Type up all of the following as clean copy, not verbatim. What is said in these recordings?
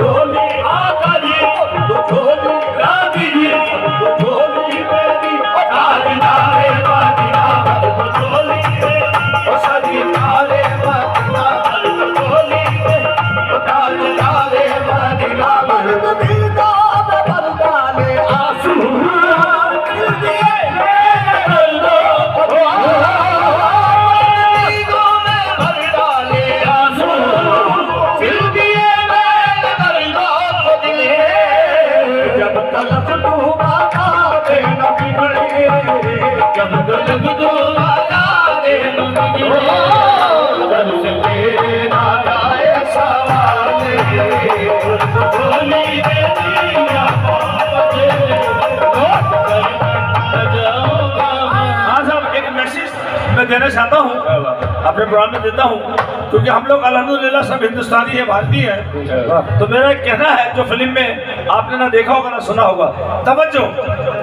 झोली आका जी, तो झोली राजी जी, तो झोली मेरी डाले डाले मदीना, तो झोली मेरी सजी डाले मदीना, तो झोली मेरी डाले डाले मदीना, मर्द दीदा भर डाले आंसू, दिल दिए मेरे गल्लो, दीदों में भर डाले आंसू, दिल दिए मेरे गल्लो दिले, जब तलक डूबा दे न बिगड़े, जब तलक डूबा दे न बिगड़े, दर से तेरा जाए सवाले, झोली दे दिया हाँ साहब, एक मैसेज मैं देना चाहता हूँ, अपने प्रोग्राम में देता हूँ, क्योंकि हम लोग अल्हम्दुलिल्लाह सब हिंदुस्तानी है, भारतीय है। तो मेरा कहना है, जो फिल्म में आपने ना देखा होगा ना सुना होगा, तवज्जो,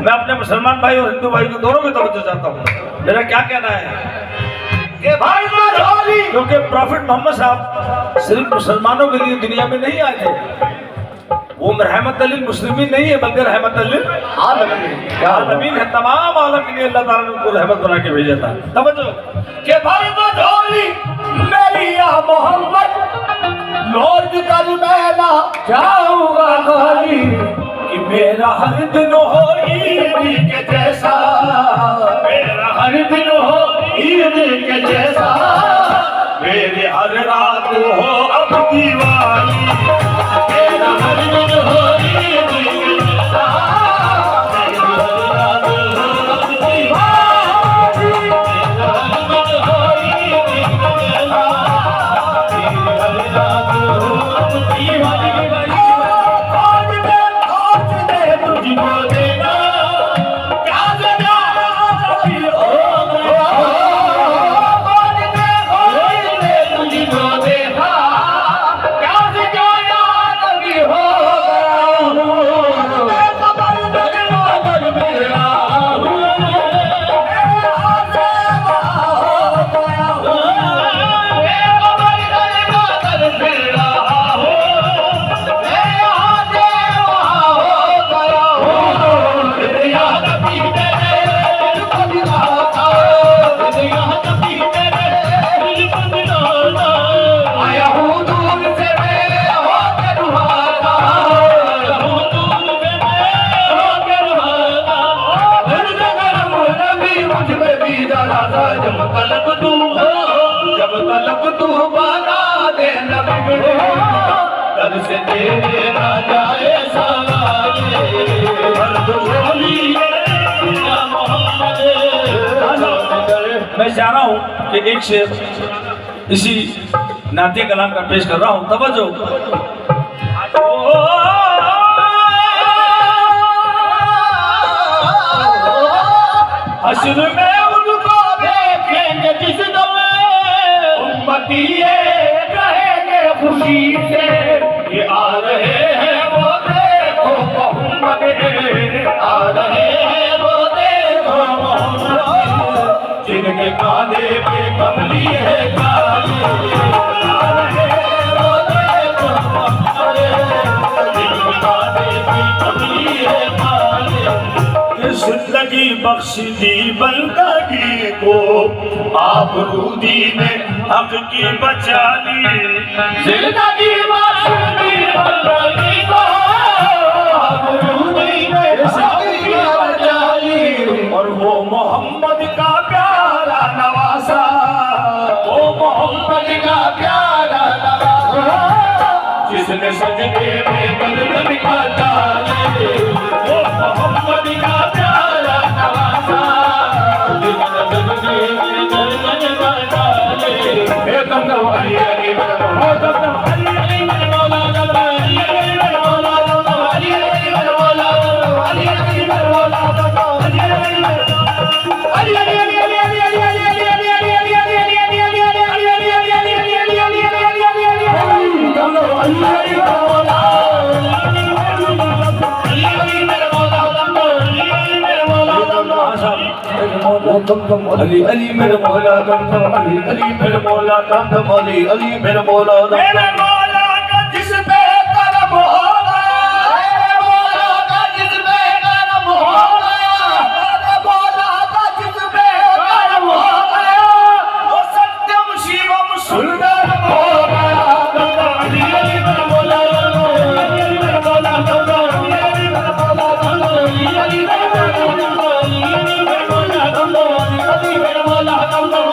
मैं अपने मुसलमान भाई और हिंदू भाई को दोनों को तवज्जो चाहता हूँ। मेरा क्या कहना है कि भाई झोली, क्योंकि प्रॉफिट मोहम्मद साहब सिर्फ मुसलमानों के लिए दुनिया में नहीं आए थे, वो रहमत लिल मुस्लिमीन नहीं है, बल्कि रहमत लिल आलमीन है। तमाम आलम के लिए अल्लाह ताला ने उनको रहमत बना के भेजा था। तवज्जो के भाई झोली मेरी या मोहम्मद, लौट कर मैं ना जाऊंगा खाली, कि मेरा हर दिन हो ईद के जैसा, मेरा हर दिन हो ईद के जैसा, मेरे हर रात हो अब दीवानी, मेरा हर दिन हो ईद के जैसा, मेरी हर रात हो अब दीवानी, मेरा हर दिन हो ईद के जैसा, मेरी हर रात हो अब दीवानी। तुझको देना क्या देना कभी होगा, तुझको देखा क्या सिखाया कभी होगा, खबर खबर मेरा जब तलक तू बना दे न बिगड़े, कर से तेरे ना जाए सवाले, मर्द झोली या मोहम्मद। मैं चाह रहा हूँ कि एक शेर इसी नाते कलाम का पेश कर रहा हूँ। तवज्जो, हश्र में उनको देखेंगे जिस दमे, उम्मती ये कहेंगे खुशी से, ये आ रहे हैं वो देखो मोहम्मद, आ रहे हैं वो देखो मोहम्मद, जिनके कांधे पे कमली है काली, आ रहे हैं वो देखो मोहम्मद, जिनके कांधे पे कमली है काली, जिंदगी बख्श दी बंदगी को, आप रूदी ने हक की बचा ली, जिंदगी बख्श दी बंदगी को, आप रूदी ने हक की बचा ली, और वो मोहम्मद का प्यारा नवासा, वो मोहम्मद का प्यारा नवासा, जिसने सजदे में गर्दन का डाले, वो मोहम्मद का प्यारा नवासा, जिसने सजदे में गर्दन का डाले, हे कमला अली अली मेरा मौला, अली अली मेरा मौला, अली अली मेरा मौला, अली अली मेरा मौला, अली अली मेरा मौला, अली अली मेरा अली अली अली अली अली अली अली अली अली अली अली अली अली अली अली अली अली मेरे मौला अली अली मेरे मौला अली अली मेरे मौला जिस पे करम हो कदी बेड़ मोला कमो